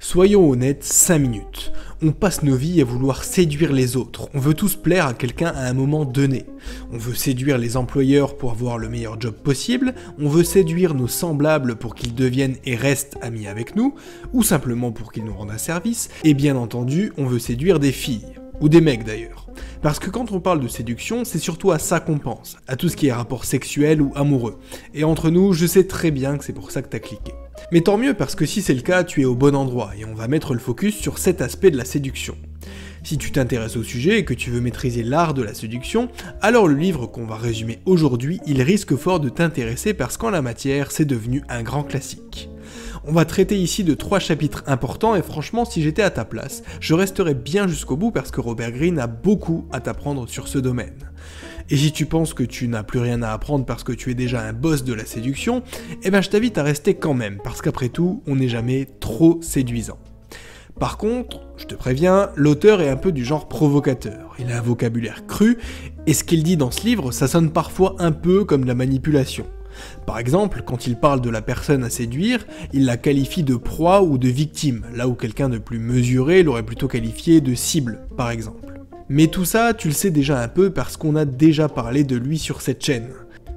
Soyons honnêtes 5 minutes. On passe nos vies à vouloir séduire les autres, on veut tous plaire à quelqu'un à un moment donné. On veut séduire les employeurs pour avoir le meilleur job possible, on veut séduire nos semblables pour qu'ils deviennent et restent amis avec nous, ou simplement pour qu'ils nous rendent un service, et bien entendu, on veut séduire des filles, ou des mecs d'ailleurs. Parce que quand on parle de séduction, c'est surtout à ça qu'on pense, à tout ce qui est rapport sexuel ou amoureux. Et entre nous, je sais très bien que c'est pour ça que t'as cliqué. Mais tant mieux parce que si c'est le cas, tu es au bon endroit et on va mettre le focus sur cet aspect de la séduction. Si tu t'intéresses au sujet et que tu veux maîtriser l'art de la séduction, alors le livre qu'on va résumer aujourd'hui, il risque fort de t'intéresser parce qu'en la matière, c'est devenu un grand classique. On va traiter ici de 3 chapitres importants et franchement, si j'étais à ta place, je resterais bien jusqu'au bout parce que Robert Greene a beaucoup à t'apprendre sur ce domaine. Et si tu penses que tu n'as plus rien à apprendre parce que tu es déjà un boss de la séduction, eh ben je t'invite à rester quand même, parce qu'après tout, on n'est jamais trop séduisant. Par contre, je te préviens, l'auteur est un peu du genre provocateur, il a un vocabulaire cru, et ce qu'il dit dans ce livre, ça sonne parfois un peu comme de la manipulation. Par exemple, quand il parle de la personne à séduire, il la qualifie de proie ou de victime, là où quelqu'un de plus mesuré l'aurait plutôt qualifié de cible, par exemple. Mais tout ça, tu le sais déjà un peu parce qu'on a déjà parlé de lui sur cette chaîne.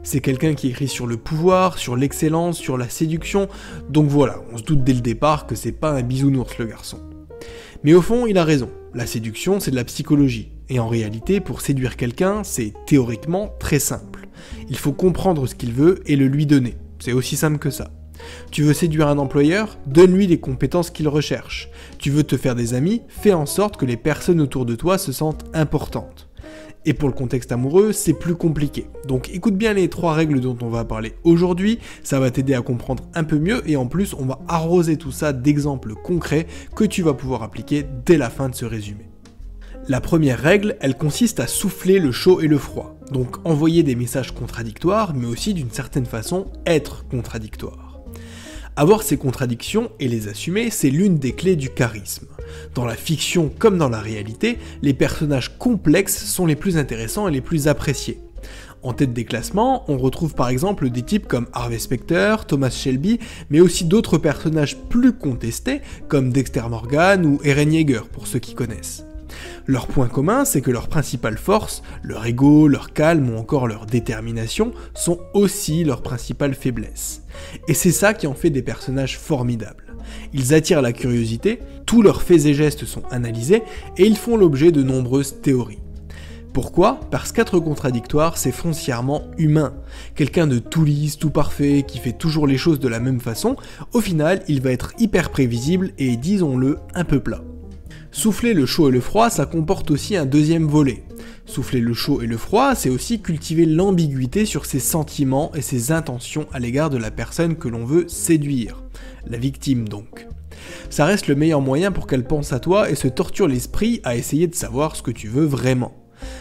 C'est quelqu'un qui écrit sur le pouvoir, sur l'excellence, sur la séduction, donc voilà, on se doute dès le départ que c'est pas un bisounours le garçon. Mais au fond, il a raison, la séduction c'est de la psychologie, et en réalité, pour séduire quelqu'un, c'est théoriquement très simple. Il faut comprendre ce qu'il veut et le lui donner, c'est aussi simple que ça. Tu veux séduire un employeur? Donne-lui les compétences qu'il recherche. Tu veux te faire des amis? Fais en sorte que les personnes autour de toi se sentent importantes. Et pour le contexte amoureux, c'est plus compliqué. Donc écoute bien les 3 règles dont on va parler aujourd'hui, ça va t'aider à comprendre un peu mieux et en plus on va arroser tout ça d'exemples concrets que tu vas pouvoir appliquer dès la fin de ce résumé. La première règle, elle consiste à souffler le chaud et le froid. Donc envoyer des messages contradictoires, mais aussi d'une certaine façon être contradictoire. Avoir ces contradictions et les assumer, c'est l'une des clés du charisme. Dans la fiction comme dans la réalité, les personnages complexes sont les plus intéressants et les plus appréciés. En tête des classements, on retrouve par exemple des types comme Harvey Specter, Thomas Shelby, mais aussi d'autres personnages plus contestés comme Dexter Morgan ou Eren Yeager pour ceux qui connaissent. Leur point commun, c'est que leurs principales forces, leur ego, leur calme ou encore leur détermination, sont aussi leurs principales faiblesses. Et c'est ça qui en fait des personnages formidables. Ils attirent la curiosité, tous leurs faits et gestes sont analysés, et ils font l'objet de nombreuses théories. Pourquoi? Parce qu'être contradictoire, c'est foncièrement humain. Quelqu'un de tout lisse, tout parfait, qui fait toujours les choses de la même façon, au final, il va être hyper prévisible et, disons-le, un peu plat. Souffler le chaud et le froid, ça comporte aussi un deuxième volet. Souffler le chaud et le froid, c'est aussi cultiver l'ambiguïté sur ses sentiments et ses intentions à l'égard de la personne que l'on veut séduire. La victime donc. Ça reste le meilleur moyen pour qu'elle pense à toi et se torture l'esprit à essayer de savoir ce que tu veux vraiment.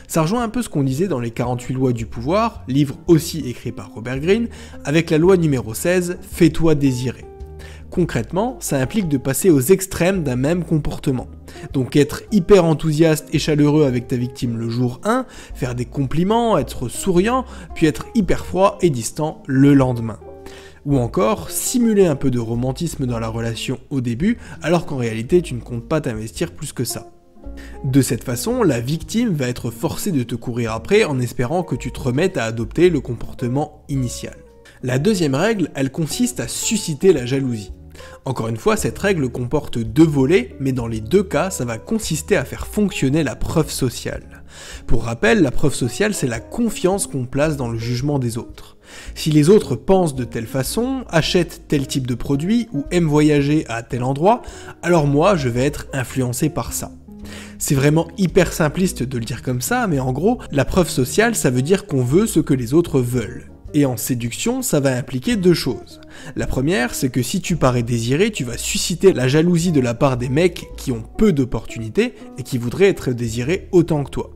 Ça rejoint un peu ce qu'on disait dans les 48 lois du pouvoir, livre aussi écrit par Robert Greene, avec la loi numéro 16, « Fais-toi désirer ». Concrètement, ça implique de passer aux extrêmes d'un même comportement. Donc être hyper enthousiaste et chaleureux avec ta victime le jour 1, faire des compliments, être souriant, puis être hyper froid et distant le lendemain. Ou encore, simuler un peu de romantisme dans la relation au début, alors qu'en réalité tu ne comptes pas t'investir plus que ça. De cette façon, la victime va être forcée de te courir après en espérant que tu te remettes à adopter le comportement initial. La deuxième règle, elle consiste à susciter la jalousie. Encore une fois, cette règle comporte 2 volets, mais dans les 2 cas, ça va consister à faire fonctionner la preuve sociale. Pour rappel, la preuve sociale, c'est la confiance qu'on place dans le jugement des autres. Si les autres pensent de telle façon, achètent tel type de produit ou aiment voyager à tel endroit, alors moi, je vais être influencé par ça. C'est vraiment hyper simpliste de le dire comme ça, mais en gros, la preuve sociale, ça veut dire qu'on veut ce que les autres veulent. Et en séduction, ça va impliquer 2 choses. La première, c'est que si tu parais désiré, tu vas susciter la jalousie de la part des mecs qui ont peu d'opportunités et qui voudraient être désirés autant que toi.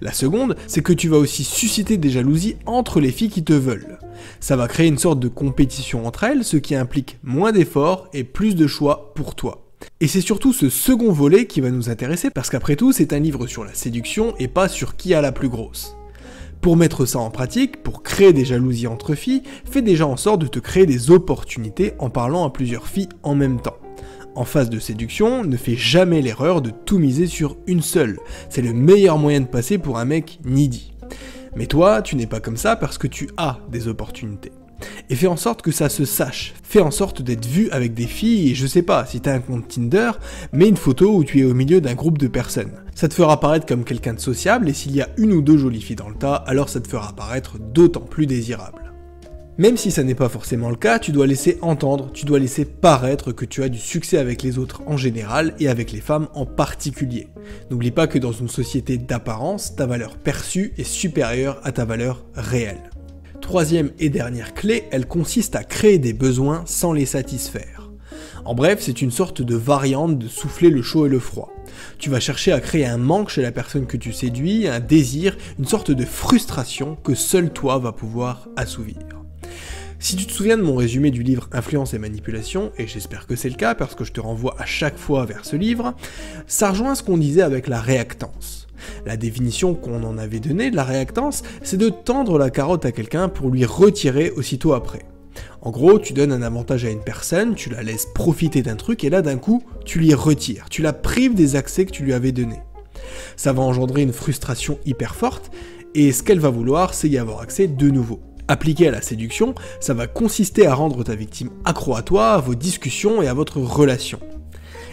La seconde, c'est que tu vas aussi susciter des jalousies entre les filles qui te veulent. Ça va créer une sorte de compétition entre elles, ce qui implique moins d'efforts et plus de choix pour toi. Et c'est surtout ce second volet qui va nous intéresser parce qu'après tout, c'est un livre sur la séduction et pas sur qui a la plus grosse. Pour mettre ça en pratique, pour créer des jalousies entre filles, fais déjà en sorte de te créer des opportunités en parlant à plusieurs filles en même temps. En phase de séduction, ne fais jamais l'erreur de tout miser sur une seule. C'est le meilleur moyen de passer pour un mec needy. Mais toi, tu n'es pas comme ça parce que tu as des opportunités. Et fais en sorte que ça se sache. Fais en sorte d'être vu avec des filles et je sais pas, si t'as un compte Tinder, mets une photo où tu es au milieu d'un groupe de personnes. Ça te fera paraître comme quelqu'un de sociable et s'il y a une ou deux jolies filles dans le tas, alors ça te fera paraître d'autant plus désirable. Même si ça n'est pas forcément le cas, tu dois laisser entendre, tu dois laisser paraître que tu as du succès avec les autres en général et avec les femmes en particulier. N'oublie pas que dans une société d'apparence, ta valeur perçue est supérieure à ta valeur réelle. Troisième et dernière clé, elle consiste à créer des besoins sans les satisfaire. En bref, c'est une sorte de variante de souffler le chaud et le froid. Tu vas chercher à créer un manque chez la personne que tu séduis, un désir, une sorte de frustration que seul toi vas pouvoir assouvir. Si tu te souviens de mon résumé du livre Influence et Manipulation, et j'espère que c'est le cas parce que je te renvoie à chaque fois vers ce livre, ça rejoint ce qu'on disait avec la réactance. La définition qu'on en avait donnée de la réactance, c'est de tendre la carotte à quelqu'un pour lui retirer aussitôt après. En gros, tu donnes un avantage à une personne, tu la laisses profiter d'un truc et là d'un coup, tu lui retires, tu la prives des accès que tu lui avais donnés. Ça va engendrer une frustration hyper forte et ce qu'elle va vouloir, c'est y avoir accès de nouveau. Appliqué à la séduction, ça va consister à rendre ta victime accro à toi, à vos discussions et à votre relation.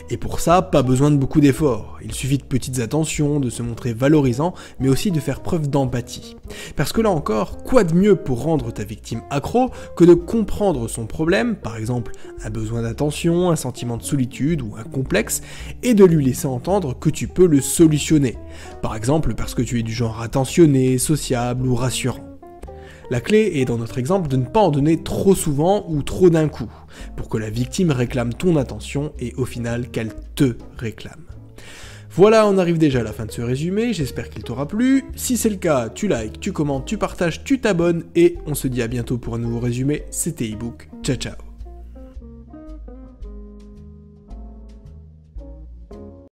Et pour ça, pas besoin de beaucoup d'efforts. Il suffit de petites attentions, de se montrer valorisant, mais aussi de faire preuve d'empathie. Parce que là encore, quoi de mieux pour rendre ta victime accro que de comprendre son problème, par exemple un besoin d'attention, un sentiment de solitude ou un complexe, et de lui laisser entendre que tu peux le solutionner. Par exemple parce que tu es du genre attentionné, sociable ou rassurant. La clé est dans notre exemple de ne pas en donner trop souvent ou trop d'un coup, pour que la victime réclame ton attention et au final qu'elle te réclame. Voilà, on arrive déjà à la fin de ce résumé, j'espère qu'il t'aura plu. Si c'est le cas, tu likes, tu commentes, tu partages, tu t'abonnes et on se dit à bientôt pour un nouveau résumé. C'était ebook, ciao ciao.